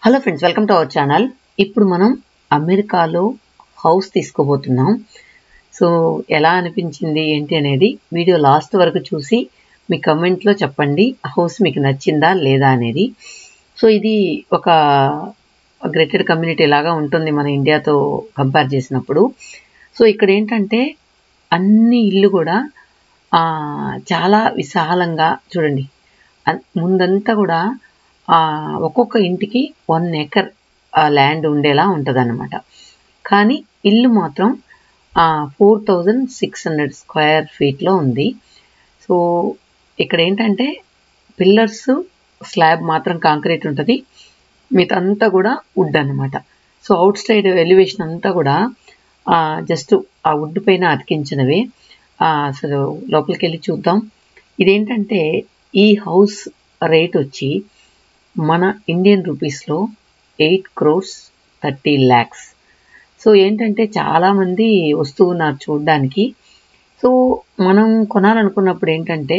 Hello friends, welcome to our channel. ఇప్పుడు మనం అమెరికాలో హౌస్ తీసుకోబోతున్నాం. సో ఎలా అనిపించింది ఏంటి అనేది వీడియో లాస్ట్ వరకు చూసి మీ కమెంట్లో చెప్పండి. హౌస్ మీకు నచ్చిందా లేదా అనేది. సో ఇది ఒక గ్రేటెడ్ కమ్యూనిటీ లాగా ఉంటుంది మన ఇండియాతో కంపేర్ చేసినప్పుడు. సో ఇక్కడ ఏంటంటే అన్ని ఇల్లు కూడా చాలా విశాలంగా చూడండి. ముందంతా కూడా ఒక్కొక్క ఇంటికి 1 acre ల్యాండ్ ఉండేలా ఉంటుందన్నమాట. కానీ ఇల్లు మాత్రం 4600 స్క్వేర్ ఫీట్లో ఉంది. సో ఇక్కడ ఏంటంటే పిల్లర్స్ స్లాబ్ మాత్రం కాంక్రీట్ ఉంటుంది, మిగతా కూడా వుడ్ అనమాట. సో అవుట్ సైడ్ ఎలివేషన్ అంతా కూడా జస్ట్ ఆ వుడ్ పైన అతికించినవి. అసలు లోపలికి వెళ్ళి చూద్దాం. ఇదేంటంటే ఈ హౌస్ రేట్ వచ్చి మన ఇండియన్ రూపీస్లో 8,30,00,000. సో ఏంటంటే చాలామంది వస్తూ ఉన్నారు చూడడానికి. సో మనం కొనాలనుకున్నప్పుడు ఏంటంటే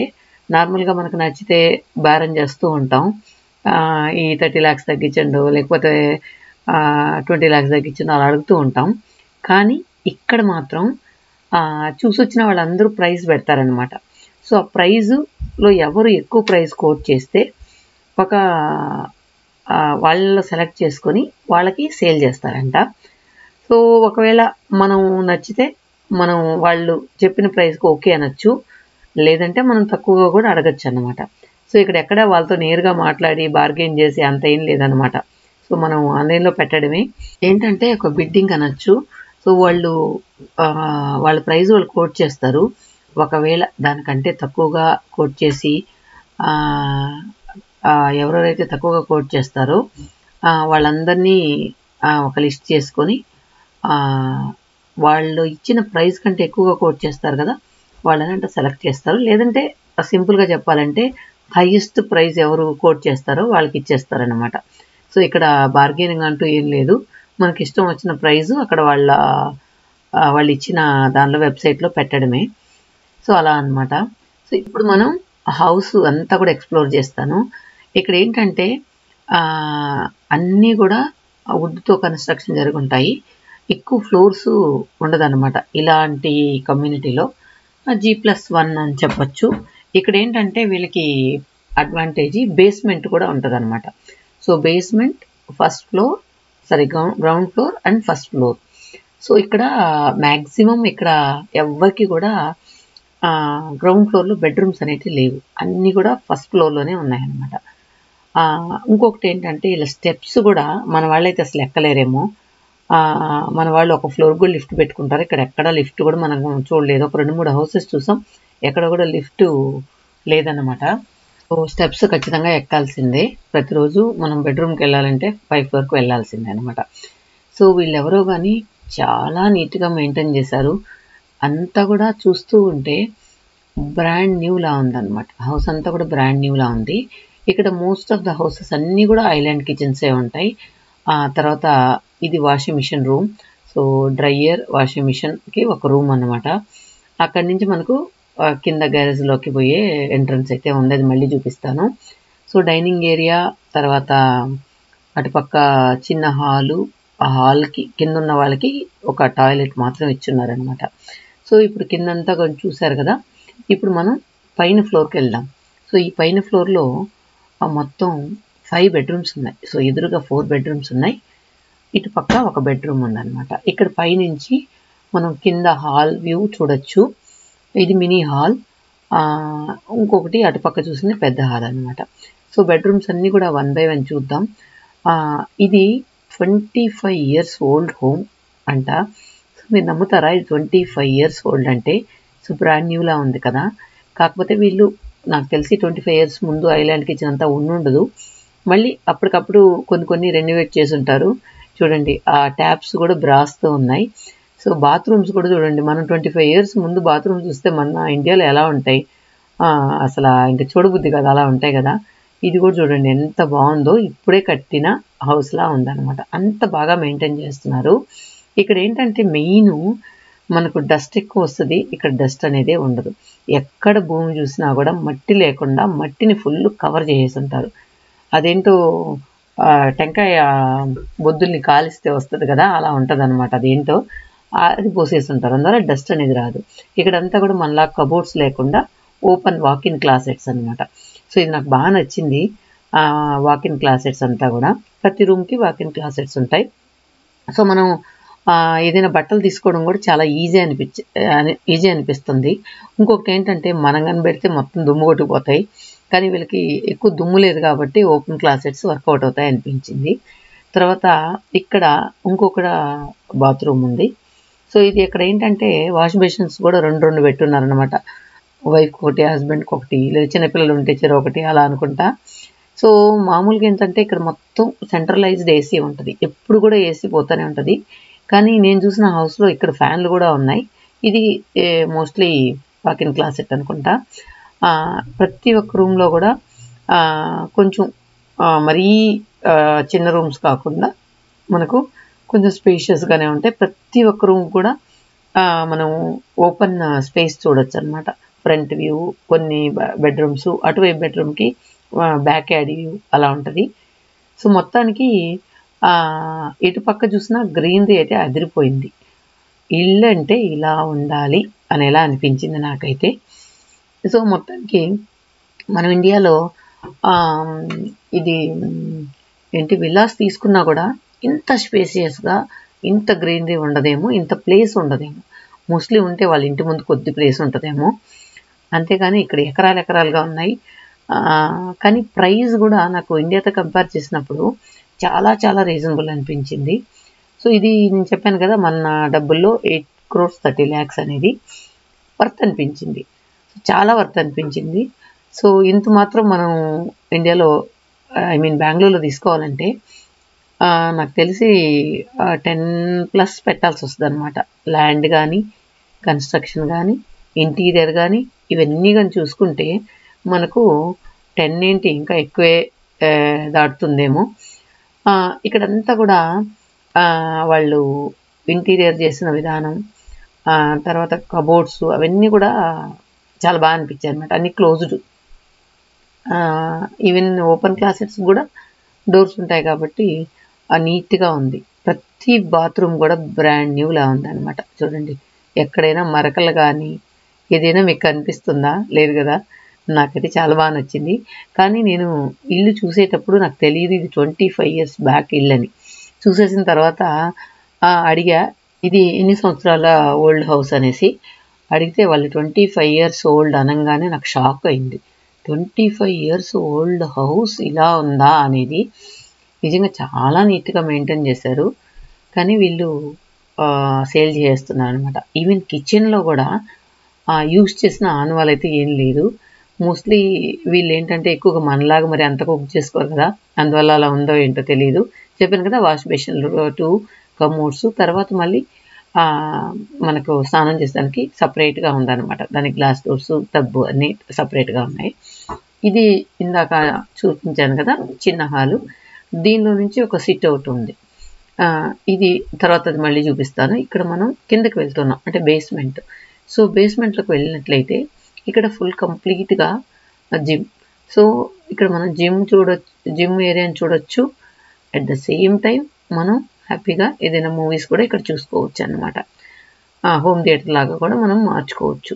నార్మల్గా మనకు నచ్చితే బేరం చేస్తూ ఉంటాం. ఈ 30 lakhs తగ్గించండు, లేకపోతే 20 lakhs తగ్గించండు అలా అడుగుతూ ఉంటాం. కానీ ఇక్కడ మాత్రం చూసొచ్చిన వాళ్ళందరూ ప్రైస్ పెడతారనమాట. సో ఆ ప్రైజులో ఎవరు ఎక్కువ ప్రైస్ కోట్ చేస్తే ఒక వాళ్ళలో సెలెక్ట్ చేసుకొని వాళ్ళకి సేల్ చేస్తారంట. సో ఒకవేళ మనం నచ్చితే మనం వాళ్ళు చెప్పిన ప్రైస్కి ఓకే అనొచ్చు, లేదంటే మనం తక్కువగా కూడా అడగచ్చు అన్నమాట. సో ఇక్కడ ఎక్కడ వాళ్ళతో నేరుగా మాట్లాడి బార్గెయిన్ చేసి అంత ఏం లేదనమాట. సో మనం ఆన్లైన్లో పెట్టడమే. ఏంటంటే ఒక బిడ్డింగ్ అనొచ్చు. సో వాళ్ళ ప్రైస్ వాళ్ళు కోట్ చేస్తారు. ఒకవేళ దానికంటే తక్కువగా కోట్ చేసి ఎవరెవరైతే తక్కువగా కోట్ చేస్తారో వాళ్ళందరినీ ఒక లిస్ట్ చేసుకొని వాళ్ళు ఇచ్చిన ప్రైస్ కంటే ఎక్కువగా కోట్ చేస్తారు కదా, వాళ్ళని సెలెక్ట్ చేస్తారు. లేదంటే సింపుల్గా చెప్పాలంటే హైయెస్ట్ ప్రైస్ ఎవరు కోట్ చేస్తారో వాళ్ళకి ఇచ్చేస్తారనమాట. సో ఇక్కడ బార్గెనింగ్ అంటూ ఏం లేదు, మనకి ఇష్టం వచ్చిన ప్రైజు అక్కడ వాళ్ళు ఇచ్చిన దానిలో వెబ్సైట్లో పెట్టడమే. సో అలా అనమాట. సో ఇప్పుడు మనం హౌస్ అంతా కూడా ఎక్స్ప్లోర్ చేస్తాను. ఇక్కడ ఏంటంటే అన్నీ కూడా వుడ్తో కన్స్ట్రక్షన్ జరిగి ఉంటాయి. ఎక్కువ ఫ్లోర్స్ ఉండదన్నమాట ఇలాంటి కమ్యూనిటీలో. G+1 అని చెప్పచ్చు. ఇక్కడ ఏంటంటే వీళ్ళకి అడ్వాంటేజ్ బేస్మెంట్ కూడా ఉంటుంది అనమాట. So basement, first floor, ground floor and first floor. So ఇక్కడ మ్యాక్సిమం ఇక్కడ ఎవరికి కూడా గ్రౌండ్ ఫ్లోర్లో బెడ్రూమ్స్ అనేవి లేవు, అన్నీ కూడా ఫస్ట్ ఫ్లోర్లోనే ఉన్నాయన్నమాట. ఇంకొకటి ఏంటంటే ఇలా స్టెప్స్ కూడా మన వాళ్ళైతే అసలు ఎక్కలేరేమో. మన వాళ్ళు ఒక ఫ్లోర్ కూడా లిఫ్ట్ పెట్టుకుంటారు. ఇక్కడ ఎక్కడ లిఫ్ట్ కూడా మనం చూడలేదు. ఒక 2-3 హౌసెస్ చూసాం, ఎక్కడ కూడా లిఫ్ట్ లేదన్నమాట. సో స్టెప్స్ ఖచ్చితంగా ఎక్కాల్సిందే. ప్రతిరోజు మనం బెడ్రూమ్కి వెళ్ళాలంటే 5th వరకు వెళ్ళాల్సిందే అనమాట. సో వీళ్ళెవరో కానీ చాలా నీట్గా మెయింటైన్ చేశారు. అంతా కూడా చూస్తూ ఉంటే బ్రాండ్ న్యూలా ఉందన్నమాట. హౌస్ అంతా కూడా బ్రాండ్ న్యూలా ఉంది. ఇక్కడ మోస్ట్ ఆఫ్ ద హౌసెస్ అన్నీ కూడా ఐలాండ్ కిచెన్సే ఉంటాయి. తర్వాత ఇది washing machine room. So dryer, washing మిషన్కి ఒక రూమ్ అన్నమాట. అక్కడి నుంచి మనకు కింద గ్యారేజ్లోకి పోయే ఎంట్రన్స్ అయితే ఉంది, అది మళ్ళీ చూపిస్తాను. సో డైనింగ్ ఏరియా, తర్వాత అటుపక్క చిన్న హాలు, ఆ హాల్కి కింద ఉన్న వాళ్ళకి ఒక టాయిలెట్ మాత్రం ఇచ్చున్నారనమాట. సో ఇప్పుడు కిందంతా కొంచెం చూసారు కదా. ఇప్పుడు మనం పైన ఫ్లోర్కి వెళ్దాం. సో ఈ పైన ఫ్లోర్లో మొత్తం 5 బెడ్రూమ్స్ ఉన్నాయి. సో ఎదురుగా 4 బెడ్రూమ్స్ ఉన్నాయి, ఇటు పక్క ఒక బెడ్రూమ్ ఉందన్నమాట. ఇక్కడ పైనుంచి మనం కింద హాల్ వ్యూ చూడొచ్చు. ఇది మినీ హాల్. ఇంకొకటి అటుపక్క చూసింది పెద్ద హాల్ అనమాట. సో బెడ్రూమ్స్ అన్నీ కూడా 1 by 1 చూద్దాం. ఇది 25 years ఓల్డ్ హోమ్ అంట. సో మీరు నమ్ముతారా, ఇది 25 years ఓల్డ్ అంటే? సో బ్రాండ్ న్యూలా ఉంది కదా. కాకపోతే వీళ్ళు నాకు తెలిసి 25 years ముందు ఐలాండ్ కిచెన్ అంతా ఉండదు, మళ్ళీ అప్పటికప్పుడు కొన్ని రెనోవేట్ చేసి ఉంటారు. చూడండి ఆ ట్యాప్స్ కూడా బ్రాస్తో ఉన్నాయి. సో బాత్రూమ్స్ కూడా చూడండి, మనం 25 years ముందు బాత్రూమ్స్ చూస్తే మన ఇండియాలో ఎలా ఉంటాయి, అసలు ఇంకా చూడబుద్ధి కదా, అలా ఉంటాయి కదా. ఇది కూడా చూడండి ఎంత బాగుందో, ఇప్పుడే కట్టిన హౌస్లా ఉందన్నమాట. అంత బాగా మెయింటైన్ చేస్తున్నారు. ఇక్కడ ఏంటంటే మెయిన్ మనకు డస్ట్ ఎక్కువ వస్తుంది, ఇక్కడ డస్ట్ అనేదే ఉండదు. ఎక్కడ భూమి చూసినా కూడా మట్టి లేకుండా మట్టిని ఫుల్ కవర్ చేసేసి ఉంటారు. అదేంటో టెంకాయ బొద్దుల్ని కాలిస్తే వస్తుంది కదా, అలా ఉంటుంది అనమాట. అదేంటో అది పోసేసి ఉంటారు, అందువల్ల డస్ట్ అనేది రాదు. ఇక్కడంతా కూడా మనలా కబోర్డ్స్ లేకుండా ఓపెన్ వాకిన్ క్లాసెట్స్ అనమాట. సో ఇది నాకు బాగా నచ్చింది. వాకిన్ క్లాసెట్స్ అంతా కూడా ప్రతి రూమ్కి వాకిన్ క్లాసెట్స్ ఉంటాయి. సో మనం ఏదైనా బట్టలు తీసుకోవడం కూడా చాలా ఈజీ అనిపిస్తుంది. ఇంకొకటి ఏంటంటే మనం కనిపెడితే మొత్తం దుమ్ము కొట్టుకుపోతాయి, కానీ వీళ్ళకి ఎక్కువ దుమ్ము లేదు కాబట్టి ఓపెన్ క్లాసెట్స్ వర్కౌట్ అవుతాయి అనిపించింది. తర్వాత ఇక్కడ ఇంకొక బాత్రూమ్ ఉంది. సో ఇది ఇక్కడ ఏంటంటే వాష్ బేసిన్స్ కూడా రెండు పెట్టున్నారనమాట. వైఫ్కి ఒకటి, హస్బెండ్కి ఒకటి, లేదా చిన్నపిల్లలు ఉంటే ఒకటి అలా అనుకుంటా. సో మామూలుగా ఏంటంటే ఇక్కడ మొత్తం సెంట్రలైజ్డ్ ఏసీ ఉంటుంది, ఎప్పుడు కూడా ఏసీ పోతూనే ఉంటుంది. కానీ నేను చూసిన హౌస్లో ఇక్కడ ఫ్యాన్లు కూడా ఉన్నాయి. ఇది మోస్ట్లీ వాకిన్ క్లాసెట్ అనుకుంటా. ప్రతి ఒక్క రూమ్లో కూడా కొంచెం మరీ చిన్న రూమ్స్ కాకుండా మనకు కొంచెం స్పేషియస్గానే ఉంటాయి. ప్రతి ఒక్క రూమ్ కూడా మనం ఓపెన్ స్పేస్ చూడొచ్చు అనమాట. ఫ్రంట్ వ్యూ, కొన్ని బెడ్రూమ్స్, అటువైపు బెడ్రూమ్కి బ్యాక్ యార్డ్ వ్యూ అలా ఉంటుంది. సో మొత్తానికి ఇటు పక్క చూసినా గ్రీనరీ అయితే అదిరిపోయింది. ఇల్లు అంటే ఇలా ఉండాలి అని ఎలా అనిపించింది నాకైతే. సో మొత్తానికి మనం ఇండియాలో ఇది ఏంటి విల్లాస్ తీసుకున్నా కూడా ఇంత స్పేసియస్గా, ఇంత గ్రీనరీ ఉండదేమో, ఇంత ప్లేస్ ఉండదేమో. మోస్ట్లీ ఉంటే వాళ్ళ ఇంటి ముందు కొద్ది ప్లేస్ ఉంటుందేమో, అంతేగాని ఇక్కడ ఎకరాలుగా ఉన్నాయి. కానీ ప్రైస్ కూడా నాకు ఇండియాతో కంపేర్ చేసినప్పుడు చాలా రీజనబుల్ అనిపించింది. సో ఇది నేను చెప్పాను కదా, మన డబ్బుల్లో 8 crores 30 lakhs అనేది వర్త్ అనిపించింది, చాలా వర్త్ అనిపించింది. సో ఇంత మాత్రం మనం ఇండియాలో బెంగళూరులో తీసుకోవాలంటే నాకు తెలిసి 10+ పెట్టాల్సి వస్తుంది అనమాట. ల్యాండ్ కానీ, కన్స్ట్రక్షన్ కానీ, ఇంటీరియర్ కానీ, ఇవన్నీ కానీ చూసుకుంటే మనకు 10 ఏంటి ఇంకా ఎక్కువే దాటుతుందేమో. ఇక్కడంతా కూడా వాళ్ళు ఇంటీరియర్ చేసిన విధానం, తర్వాత కబోర్డ్స్ అవన్నీ కూడా చాలా బాగా అనిపించాయి అనమాట. అన్ని క్లోజ్డ్, ఈవెన్ ఓపెన్ క్లాసెట్స్ కూడా డోర్స్ ఉంటాయి కాబట్టి నీట్గా ఉంది. ప్రతి బాత్రూమ్ కూడా బ్రాండ్ న్యూలా ఉంది అనమాట. చూడండి, ఎక్కడైనా మరకలు కానీ ఏదైనా మీకు కనిపిస్తుందా? లేదు కదా. నాకైతే చాలా బాగా నచ్చింది. కానీ నేను ఇల్లు చూసేటప్పుడు నాకు తెలియదు ఇది 25 years బ్యాక్ ఇల్లు అని. చూసేసిన తర్వాత అడిగా ఇది ఎన్ని సంవత్సరాల ఓల్డ్ హౌస్ అనేసి. అడిగితే వాళ్ళు 25 years ఓల్డ్ అనగానే నాకు షాక్ అయింది. 25 years ఓల్డ్ హౌస్ ఇలా ఉందా అనేది. నిజంగా చాలా నీట్గా మెయింటైన్ చేశారు. కానీ వీళ్ళు సేల్ చేస్తున్నారు అనమాట. ఈవెన్ కిచెన్లో కూడా యూజ్ చేసిన ఆనవాళ్ళు అయితే ఏం లేదు. మోస్ట్లీ వీళ్ళు ఏంటంటే ఎక్కువగా మనలాగా మరి అంత కుక్ చేసుకోరు కదా, అందువల్ల అలా ఉందో ఏంటో తెలియదు. చెప్పాను కదా, వాష్ బేసిన్లు 2 కమోడ్స్, తర్వాత మళ్ళీ మనకు స్నానం చేసేదానికి సపరేట్గా ఉందన్నమాట. దానికి గ్లాస్ డోర్స్, టబ్బు అన్నీ సపరేట్గా ఉన్నాయి. ఇది ఇందాక చూపించాను కదా చిన్న హాలు, దీనిలో నుంచి ఒక సిట్ అవుట్ ఉంది. ఇది తర్వాత అది మళ్ళీ చూపిస్తాను. ఇక్కడ మనం కిందకి వెళ్తున్నాం అంటే బేస్మెంట్. సో బేస్మెంట్లోకి వెళ్ళినట్లయితే ఇక్కడ ఫుల్ కంప్లీట్గా జిమ్. సో ఇక్కడ మనం జిమ్ ఏరియాని చూడొచ్చు. అట్ ద సేమ్ టైం మనం హ్యాపీగా ఏదైనా మూవీస్ కూడా ఇక్కడ చూసుకోవచ్చు అన్నమాట. హోమ్ థియేటర్ లాగా కూడా మనం మార్చుకోవచ్చు.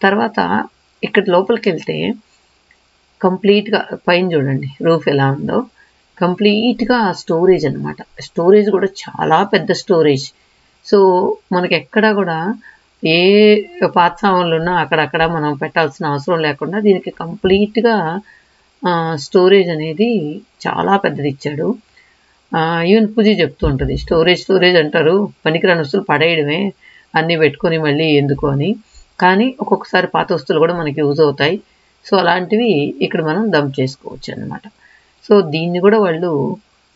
తర్వాత ఇక్కడ లోపలికి వెళ్తే కంప్లీట్గా పైన చూడండి రూఫ్ ఎలా ఉందో, కంప్లీట్గా స్టోరేజ్ అనమాట. స్టోరేజ్ కూడా చాలా పెద్ద స్టోరేజ్. సో మనకి ఎక్కడా కూడా ఏ పాత సామాన్లు ఉన్నా అక్కడక్కడ మనం పెట్టాల్సిన అవసరం లేకుండా దీనికి కంప్లీట్గా స్టోరేజ్ అనేది చాలా పెద్దది ఇచ్చాడు. ఈవెన్ పూజ చెప్తూ ఉంటుంది, స్టోరేజ్ అంటారు, పనికిరాని వస్తువులు పడేయడమే, అన్నీ పెట్టుకొని మళ్ళీ ఎందుకు అని. కానీ ఒక్కొక్కసారి పాత వస్తువులు కూడా మనకి యూజ్ అవుతాయి. సో అలాంటివి ఇక్కడ మనం డంప్ చేసుకోవచ్చు అన్నమాట. సో దీన్ని కూడా వాళ్ళు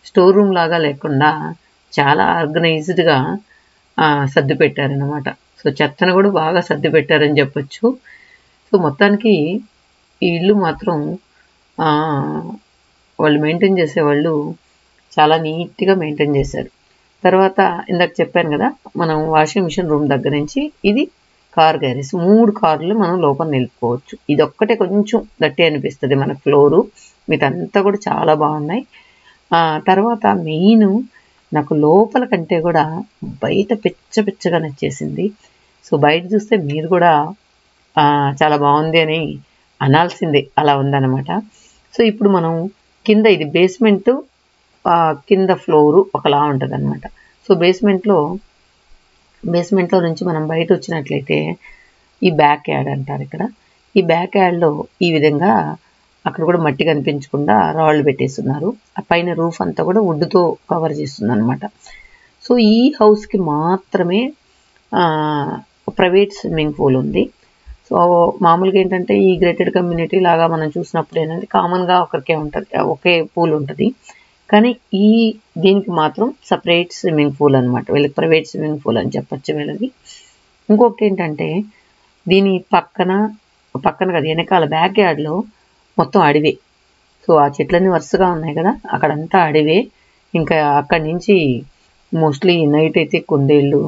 స్టోర్ రూమ్ లాగా లేకుండా చాలా ఆర్గనైజ్డ్గా సర్ది పెట్టారనమాట. సో చెత్తను కూడా బాగా సర్ది పెట్టారని చెప్పొచ్చు. సో మొత్తానికి ఈ ఇల్లు మాత్రం వాళ్ళు మెయింటైన్ చేసేవాళ్ళు చాలా నీట్గా మెయింటైన్ చేశారు. తర్వాత ఇందాక చెప్పాను కదా, మనం వాషింగ్ మిషన్ రూమ్ దగ్గర నుంచి ఇది కార్ గ్యారేజ్. 3 కార్లు మనం లోపల నిలుపుకోవచ్చు. ఇది ఒక్కటే కొంచెం గట్టి అనిపిస్తుంది మన ఫ్లోరు, మిగతా కూడా చాలా బాగున్నాయి. తర్వాత మెయిన్ నాకు లోపల కంటే కూడా బయట పిచ్చగా నచ్చేసింది. సో బయట చూస్తే మీరు కూడా చాలా బాగుంది అని అనాల్సిందే, అలా ఉందన్నమాట. సో ఇప్పుడు మనం కింద, ఇది బేస్మెంట్, కింద ఫ్లోరు ఒకలా ఉంటుంది అనమాట. సో బేస్మెంట్లో నుంచి మనం బయట వచ్చినట్లయితే ఈ బ్యాక్ యార్డ్ అంటారు ఇక్కడ. ఈ బ్యాక్ యార్డ్లో ఈ విధంగా అక్కడ కూడా మట్టి కనిపించకుండా రాళ్ళు పెట్టేస్తున్నారు. ఆ పైన రూఫ్ అంతా కూడా వుడ్తో కవర్ చేస్తుంది అనమాట. సో ఈ హౌస్కి మాత్రమే ప్రైవేట్ స్విమ్మింగ్ పూల్ ఉంది. సో మామూలుగా ఏంటంటే ఈ గ్రేటెడ్ కమ్యూనిటీ లాగా మనం చూసినప్పుడు ఏంటంటే కామన్గా ఒకరికే ఉంటుంది, ఒకే పూల్ ఉంటుంది. కానీ దీనికి మాత్రం సపరేట్ స్విమ్మింగ్ పూల్ అనమాట. వీళ్ళకి ప్రైవేట్ స్విమ్మింగ్ పూల్ అని చెప్పచ్చు వీళ్ళకి. ఇంకొకటి ఏంటంటే దీని పక్కన కదా వెనకాల బ్యాక్ యార్డ్లో మొత్తం అడివే. సో ఆ చెట్లన్నీ వరుసగా ఉన్నాయి కదా, అక్కడంతా అడివే. ఇంకా అక్కడి నుంచి మోస్ట్లీ నైట్ అయితే కుందేళ్ళు,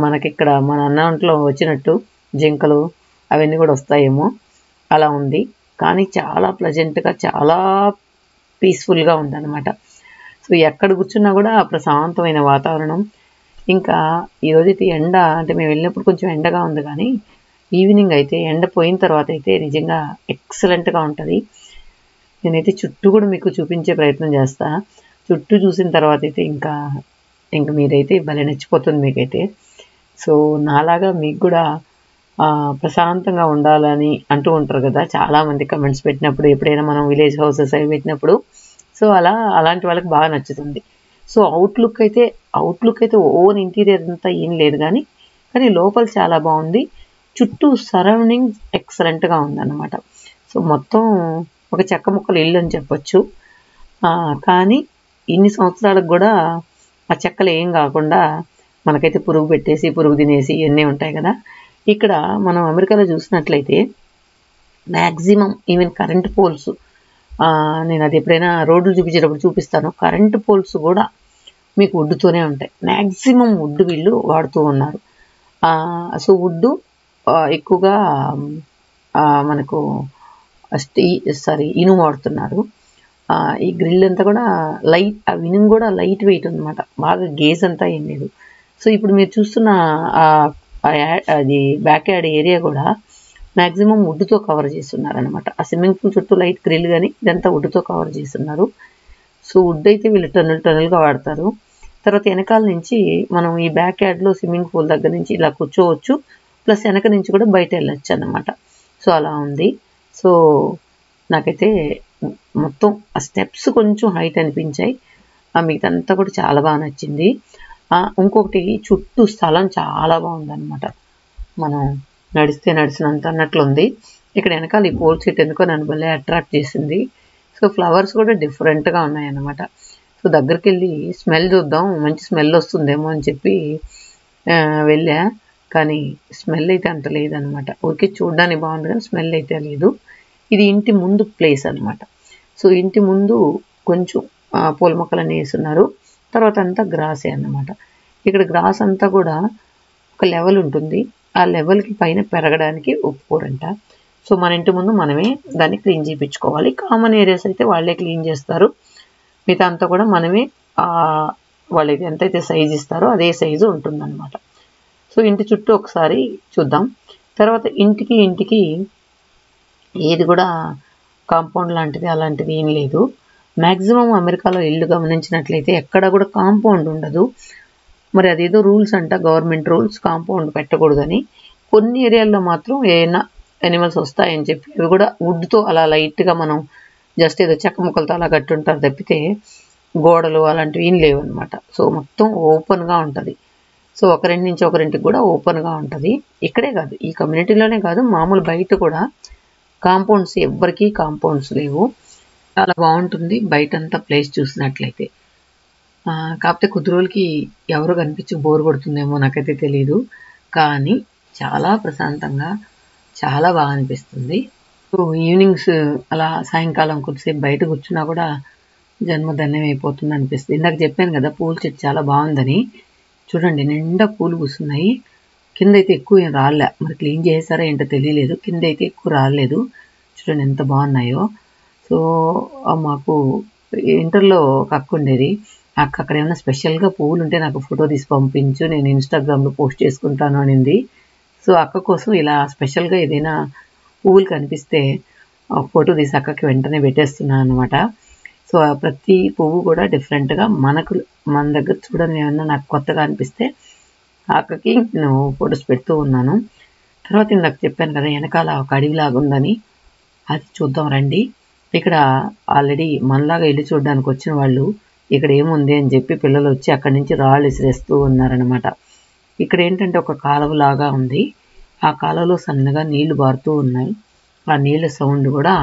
మనకిక్కడ మన అన్నంట్లో వచ్చినట్టు జింకలు అవన్నీ కూడా వస్తాయేమో, అలా ఉంది. కానీ చాలా ప్లెజెంట్గా, చాలా పీస్ఫుల్గా ఉందన్నమాట. సో ఎక్కడ కూర్చున్నా కూడా ప్రశాంతమైన వాతావరణం. ఇంకా ఈరోజైతే ఎండ, అంటే మేము వెళ్ళినప్పుడు కొంచెం ఎండగా ఉంది, కానీ ఈవినింగ్ అయితే ఎండ పోయిన తర్వాత అయితే నిజంగా ఎక్సలెంట్గా ఉంటుంది. నేనైతే చుట్టూ కూడా మీకు చూపించే ప్రయత్నం చేస్తా. చుట్టూ చూసిన తర్వాత అయితే ఇంకా మీరైతే భలే నచ్చిపోతుంది మీకైతే. సో నాలాగా మీకు కూడా ప్రశాంతంగా ఉండాలని అంటూ ఉంటారు కదా చాలామంది కమెంట్స్ పెట్టినప్పుడు, ఎప్పుడైనా మనం విలేజ్ హౌసెస్ అవి పెట్టినప్పుడు. సో అలాంటి వాళ్ళకి బాగా నచ్చుతుంది. సో అవుట్లుక్ అయితే ఓవర్ ఇంటీరియర్ అంతా ఏం లేదు, కానీ లోపల చాలా బాగుంది. చుట్టూ సరౌండింగ్ ఎక్సలెంట్గా ఉందన్నమాట. సో మొత్తం ఒక చెక్క ముక్కల ఇల్లు అని చెప్పొచ్చు. కానీ ఇన్ని సంవత్సరాలకు కూడా ఆ చెక్కలు ఏం కాకుండా మనకైతే పురుగు పెట్టేసి, పురుగు తినేసి ఇవన్నీ ఉంటాయి కదా. ఇక్కడ మనం అమెరికాలో చూసినట్లయితే మ్యాక్సిమం ఈవెన్ కరెంట్ పోల్స్, నేను అది ఎప్పుడైనా రోడ్లు చూపించేటప్పుడు చూపిస్తాను, కరెంటు పోల్స్ కూడా మీకు వుడ్తోనే ఉంటాయి. మ్యాక్సిమం వుడ్ వీళ్ళు వాడుతూ ఉన్నారు. సో వుడ్ ఎక్కువగా మనకు ఇనుము వాడుతున్నారు. ఈ గ్రిల్ అంతా కూడా లైట్, ఇనుము కూడా లైట్ వెయిట్ అనమాట, బాగా గేజ్ అంతా ఏం లేదు. సో ఇప్పుడు మీరు చూస్తున్న అది బ్యాక్ యార్డ్ ఏరియా కూడా మ్యాక్సిమం వుడ్తో కవర్ చేస్తున్నారు అనమాట. ఆ స్విమ్మింగ్ పూల్ చుట్టూ లైట్ గ్రిల్, కానీ ఇదంతా వుడ్తో కవర్ చేస్తున్నారు. సో వుడ్ అయితే వీళ్ళు టన్నులుగా వాడతారు. తర్వాత వెనకాల నుంచి మనం ఈ బ్యాక్ యార్డ్లో స్విమ్మింగ్ పూల్ దగ్గర నుంచి ఇలా కూర్చోవచ్చు, ప్లస్ వెనక నుంచి కూడా బయట వెళ్ళొచ్చు అన్నమాట. సో అలా ఉంది. సో నాకైతే మొత్తం ఆ స్టెప్స్ కొంచెం హైట్ అనిపించాయి, మిగతాంతా కూడా చాలా బాగా నచ్చింది. ఇంకొకటి చుట్టూ స్థలం చాలా బాగుందన్నమాట, మనం నడిచినంత అన్నట్లుంది. ఇక్కడ వెనకాల ఈ పోల్ సెట్ ఎందుకో నన్ను భలే అట్రాక్ట్ చేసింది. సో ఫ్లవర్స్ కూడా డిఫరెంట్గా ఉన్నాయన్నమాట. సో దగ్గరికి వెళ్ళి స్మెల్ చూద్దాం, మంచి స్మెల్ వస్తుందేమో అని చెప్పి వెళ్ళా, కానీ స్మెల్ అయితే అంత లేదనమాట. ఊరికే చూడడానికి బాగుంది కానీ స్మెల్ అయితే లేదు. ఇది ఇంటి ముందు ప్లేస్ అనమాట. సో ఇంటి ముందు కొంచెం పూల మొక్కలన్నీ వేస్తున్నారు, తర్వాత అంతా గ్రాసే అన్నమాట. ఇక్కడ గ్రాస్ అంతా కూడా ఒక లెవెల్ ఉంటుంది, ఆ లెవెల్కి పైన పెరగడానికి ఒప్పుకోరంట. సో మన ఇంటి ముందు మనమే దాన్ని క్లీన్ చేయించుకోవాలి. కామన్ ఏరియాస్ అయితే వాళ్ళే క్లీన్ చేస్తారు, మిగతా అంతా కూడా మనమే వాళ్ళు ఎంతైతే సైజు ఇస్తారో అదే సైజు ఉంటుందన్నమాట. సో ఇంటి చుట్టూ ఒకసారి చూద్దాం. తర్వాత ఇంటికి ఏది కూడా కాంపౌండ్ లాంటిది అలాంటిది ఏం లేదు. మ్యాక్సిమం అమెరికాలో ఇల్లు గమనించినట్లయితే ఎక్కడ కూడా కాంపౌండ్ ఉండదు. మరి అదేదో రూల్స్ అంట, గవర్నమెంట్ రూల్స్, కాంపౌండ్ పెట్టకూడదని. కొన్ని ఏరియాల్లో మాత్రం ఏమైనా యానిమల్స్ వస్తాయని చెప్పి అవి కూడా వుడ్తో అలా లైట్గా మనం జస్ట్ ఏదో చెక్క ముక్కలతో అలా కట్టుంటారు తప్పితే గోడలు అలాంటివి ఏం లేవు అనమాట. సో మొత్తం ఓపెన్గా ఉంటుంది. సో ఒకరింటి నుంచి ఒకరింటికి కూడా ఓపెన్గా ఉంటుంది. ఇక్కడే కాదు, ఈ కమ్యూనిటీలోనే కాదు, మామూలు బయట కూడా కాంపౌండ్స్, ఎవ్వరికీ కాంపౌండ్స్ లేవు. చాలా బాగుంటుంది బయటంతా ప్లేస్ చూసినట్లయితే. కాకపోతే కొద్ది రోజులకి ఎవరు కనిపించి బోర్ కొడుతుందేమో నాకైతే తెలియదు, కానీ చాలా ప్రశాంతంగా చాలా బాగా అనిపిస్తుంది. సో ఈవినింగ్స్ అలా సాయంకాలం కొద్దిసేపు బయట కూర్చున్నా కూడా జన్మధన్యం అయిపోతుంది అనిపిస్తుంది. ఇందాక చెప్పాను కదా పూల చెట్టు చాలా బాగుందని. చూడండి నిండా పూలు కూస్తున్నాయి. కింద అయితే ఎక్కువ ఏం రాలే, మరి క్లీన్ చేసారా ఏంటో తెలియలేదు. కింద అయితే ఎక్కువ రాలేదు. చూడండి ఎంత బాగున్నాయో. సో మాకు ఇంటర్లో ఒక అక్క ఉండేది. అక్క అక్కడ ఏమైనా స్పెషల్గా పువ్వులు ఉంటే నాకు ఫోటో తీసి పంపించు, నేను ఇన్స్టాగ్రామ్లో పోస్ట్ చేసుకుంటాను అనింది. సో అక్క కోసం ఇలా స్పెషల్గా ఏదైనా పువ్వులు కనిపిస్తే ఫోటో తీసి అక్కకి వెంటనే పెట్టేస్తున్నాను అనమాట. సో ప్రతి పువ్వు కూడా డిఫరెంట్గా మన దగ్గర చూడని ఏమన్నా నాకు కొత్తగా అనిపిస్తే అక్కకి నేను ఫొటోస్ పెడుతూ ఉన్నాను. తర్వాత ఇందాక చెప్పాను కదా వెనకాల ఒక అడవిలాగా ఉందని, అది చూద్దాం రండి. ఇక్కడ ఆల్రెడీ మనలాగా ఇల్లు చూడడానికి వచ్చిన వాళ్ళు ఇక్కడ ఏముంది అని చెప్పి పిల్లలు వచ్చి అక్కడి నుంచి రాళ్ళు విసిరేస్తూ ఉన్నారనమాట. ఇక్కడ ఏంటంటే ఒక కాలువలాగా ఉంది. ఆ కాలువలో సన్నగా నీళ్లు బారుతూ ఉన్నాయి. ఆ నీళ్ళ సౌండ్ కూడా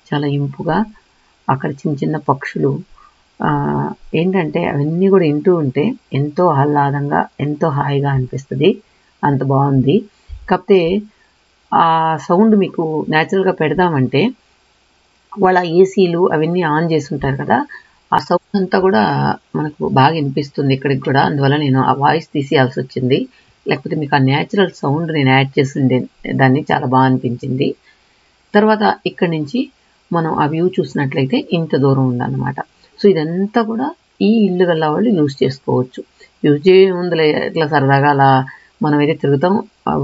చాలా ఇంపుగా, అక్కడ చిన్న చిన్న పక్షులు ఏంటంటే అవన్నీ కూడా వింటూ ఉంటే ఎంతో ఆహ్లాదంగా ఎంతో హాయిగా అనిపిస్తుంది. అంత బాగుంది. కాకపోతే ఆ సౌండ్ మీకు న్యాచురల్గా పెడదామంటే వాళ్ళ ఏసీలు అవన్నీ ఆన్ చేసి ఉంటారు కదా, ఆ సౌండ్ అంతా కూడా మనకు బాగా వినిపిస్తుంది ఇక్కడికి కూడా. అందువల్ల నేను ఆ వాయిస్ తీసేయాల్సి వచ్చింది. లేకపోతే మీకు ఆ న్యాచురల్ సౌండ్ నేను యాడ్ చేసిండే దాన్ని చాలా బాగా అనిపించింది. తర్వాత ఇక్కడి నుంచి మనం ఆ వ్యూ చూసినట్లయితే ఇంత దూరం ఉందన్నమాట. సో ఇదంతా కూడా ఈ ఇల్లు గల్ల వాళ్ళు యూజ్ చేసుకోవచ్చు. యూజ్ చేయముందులే ఇట్లా సరదాగా అలా మనమైతే తిరుగుతాం,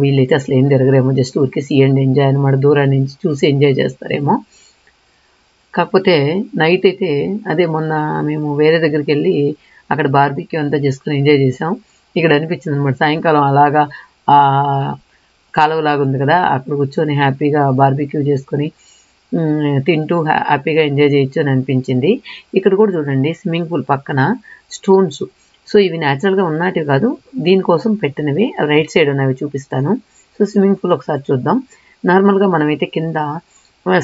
వీళ్ళైతే అసలు ఏం తిరగరేమో, జస్ట్ ఊరికి సీ అండ్ ఎంజాయ్ అనమాట, దూరం నుంచి చూసి ఎంజాయ్ చేస్తారేమో. కాకపోతే నైట్ అయితే అదే మొన్న మేము వేరే దగ్గరికి వెళ్ళి అక్కడ బార్బిక్యూ అంతా చేసుకుని ఎంజాయ్ చేసాం. ఇక్కడ అనిపించింది అనమాట సాయంకాలం అలాగా ఆ కాలువలాగా ఉంది కదా, అక్కడ కూర్చొని హ్యాపీగా బార్బిక్యూ చేసుకొని తింటూ హ్యాపీగా ఎంజాయ్ చేయొచ్చు అని అనిపించింది. ఇక్కడ కూడా చూడండి స్విమ్మింగ్ పూల్ పక్కన స్టోన్స్. సో ఇవి న్యాచురల్గా ఉన్నటివి కాదు, దీనికోసం పెట్టినవి. రైట్ సైడ్ ఉన్నవి చూపిస్తాను. సో స్విమ్మింగ్ పూల్ ఒకసారి చూద్దాం. నార్మల్గా మనమైతే కింద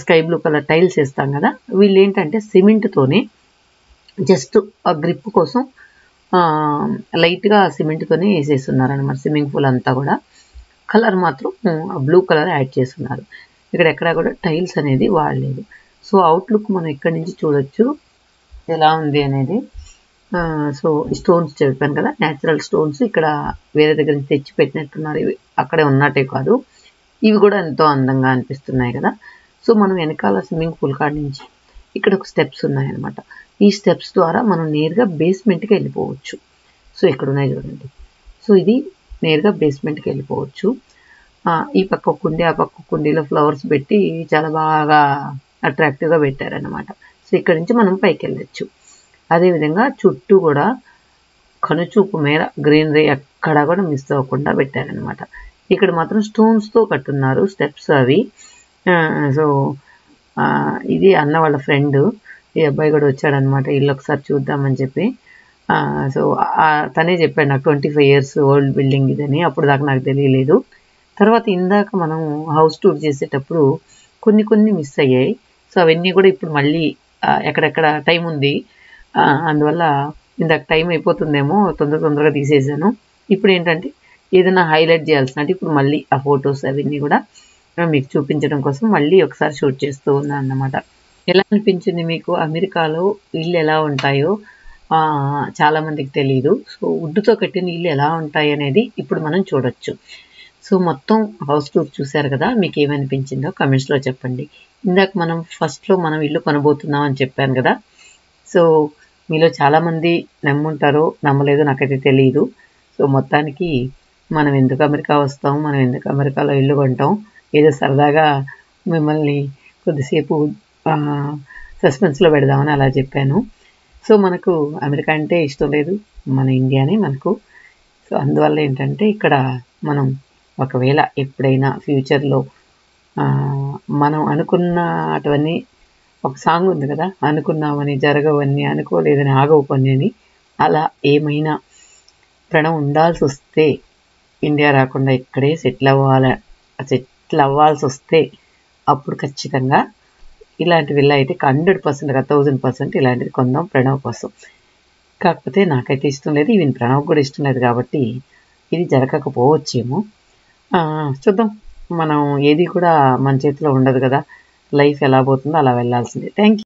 స్కై బ్లూ కలర్ టైల్స్ వేస్తాం కదా, వీళ్ళు ఏంటంటే సిమెంట్తోనే జస్ట్ ఆ గ్రిప్ కోసం లైట్గా సిమెంట్తోనే వేసేస్తున్నారనమాట. స్విమ్మింగ్ పూల్ అంతా కూడా కలర్ మాత్రం బ్లూ కలర్ యాడ్ చేస్తున్నారు. ఇక్కడ ఎక్కడా కూడా టైల్స్ అనేది వాడలేదు. సో అవుట్లుక్ మనం ఇక్కడి నుంచి చూడొచ్చు ఎలా ఉంది అనేది. సో స్టోన్స్ చెప్పాను కదా, న్యాచురల్ స్టోన్స్ ఇక్కడ వేరే దగ్గర నుంచి తెచ్చి పెట్టినట్టున్నారు. ఇవి అక్కడే ఉన్నట్టే కాదు, ఇవి కూడా ఎంతో అందంగా అనిపిస్తున్నాయి కదా. సో మనం వెనకాల స్విమ్మింగ్ పూల్ కాడ నుంచి ఇక్కడ ఒక స్టెప్స్ ఉన్నాయన్నమాట. ఈ స్టెప్స్ ద్వారా మనం నేరుగా బేస్మెంట్కి వెళ్ళిపోవచ్చు. సో ఇక్కడ ఉన్నాయి చూడండి. సో ఇది నేరుగా బేస్మెంట్కి వెళ్ళిపోవచ్చు. ఈ పక్క కుండీ ఆ పక్క కుండీలో ఫ్లవర్స్ పెట్టి చాలా బాగా అట్రాక్టివ్గా పెట్టారనమాట. సో ఇక్కడ నుంచి మనం పైకి వెళ్ళచ్చు. అదేవిధంగా చుట్టూ కూడా కనుచూపు మేర గ్రీనరీ ఎక్కడా కూడా మిస్ అవ్వకుండా పెట్టారనమాట. ఇక్కడ మాత్రం స్టోన్స్తో కట్టున్నారు స్టెప్స్ అవి. సో ఇది అన్న వాళ్ళ ఫ్రెండ్, ఈ అబ్బాయి కూడా వచ్చాడనమాట ఇల్లు ఒకసారి చూద్దామని చెప్పి. సో తనే చెప్పాడు నాకు 25 years ఓల్డ్ బిల్డింగ్ ఇదని. అప్పుడు దాకా నాకు తెలియలేదు. తర్వాత ఇందాక మనం హౌస్ టూర్ చేసేటప్పుడు కొన్ని మిస్ అయ్యాయి. సో అవన్నీ కూడా ఇప్పుడు మళ్ళీ ఎక్కడెక్కడ టైం ఉంది, అందువల్ల ఇందాక టైం అయిపోతుందేమో తొందరగా తీసేసాను. ఇప్పుడు ఏంటంటే ఏదైనా హైలైట్ చేయాల్సిన అంటే ఇప్పుడు మళ్ళీ ఆ ఫొటోస్ అవన్నీ కూడా మీకు చూపించడం కోసం మళ్ళీ ఒకసారి షూట్ చేస్తూ ఉన్నాను అన్నమాట. ఎలా అనిపించింది మీకు అమెరికాలో ఇల్లు ఎలా ఉంటాయో చాలామందికి తెలియదు. సో వుడ్తో కట్టిన ఇల్లు ఎలా ఉంటాయి అనేది ఇప్పుడు మనం చూడొచ్చు. సో మొత్తం హౌస్ టూర్ చూశారు కదా, మీకు ఏమనిపించిందో కమెంట్స్లో చెప్పండి. ఇందాక మనం ఫస్ట్లో మనం ఇల్లు కొనబోతున్నాం అని చెప్పాను కదా. సో మీలో చాలామంది నమ్ముంటారో నమ్మలేదో నాకైతే తెలియదు. సో మొత్తానికి మనం ఎందుకు అమెరికా వస్తాం, మనం ఎందుకు అమెరికాలో ఇల్లు కొంటాం, ఏదో సరదాగా మిమ్మల్ని కొద్దిసేపు సస్పెన్స్లో పెడదామని అలా చెప్పాను. సో మనకు అమెరికా అంటే ఇష్టం లేదు, మన ఇండియానే మనకు. సో అందువల్ల ఏంటంటే ఇక్కడ మనం ఒకవేళ ఎప్పుడైనా ఫ్యూచర్లో మనం అనుకున్నటువన్నీ, ఒక సాంగ్ ఉంది కదా, అనుకున్నామని జరగవన్నీ అనుకోలేదని ఆగవు కొన్ని అని, అలా ఏమైనా ప్రణం ఉండాల్సి వస్తే ఇండియా రాకుండా ఇక్కడే సెటిల్ అవ్వాల్సి వస్తే అప్పుడు ఖచ్చితంగా ఇలాంటి విల్ల అయితే 100%, 1000% ఇలాంటిది కొందాం ప్రణవ్ కోసం. కాకపోతే నాకైతే ఇష్టం లేదు, ఈవెన్ ప్రణవ్ కూడా ఇష్టం లేదు, కాబట్టి ఇది జరగకపోవచ్చేమో. చూద్దాం. మనం ఏది కూడా మన చేతిలో ఉండదు కదా, లైఫ్ ఎలా పోతుందో అలా వెళ్ళాల్సిందే. Thank you.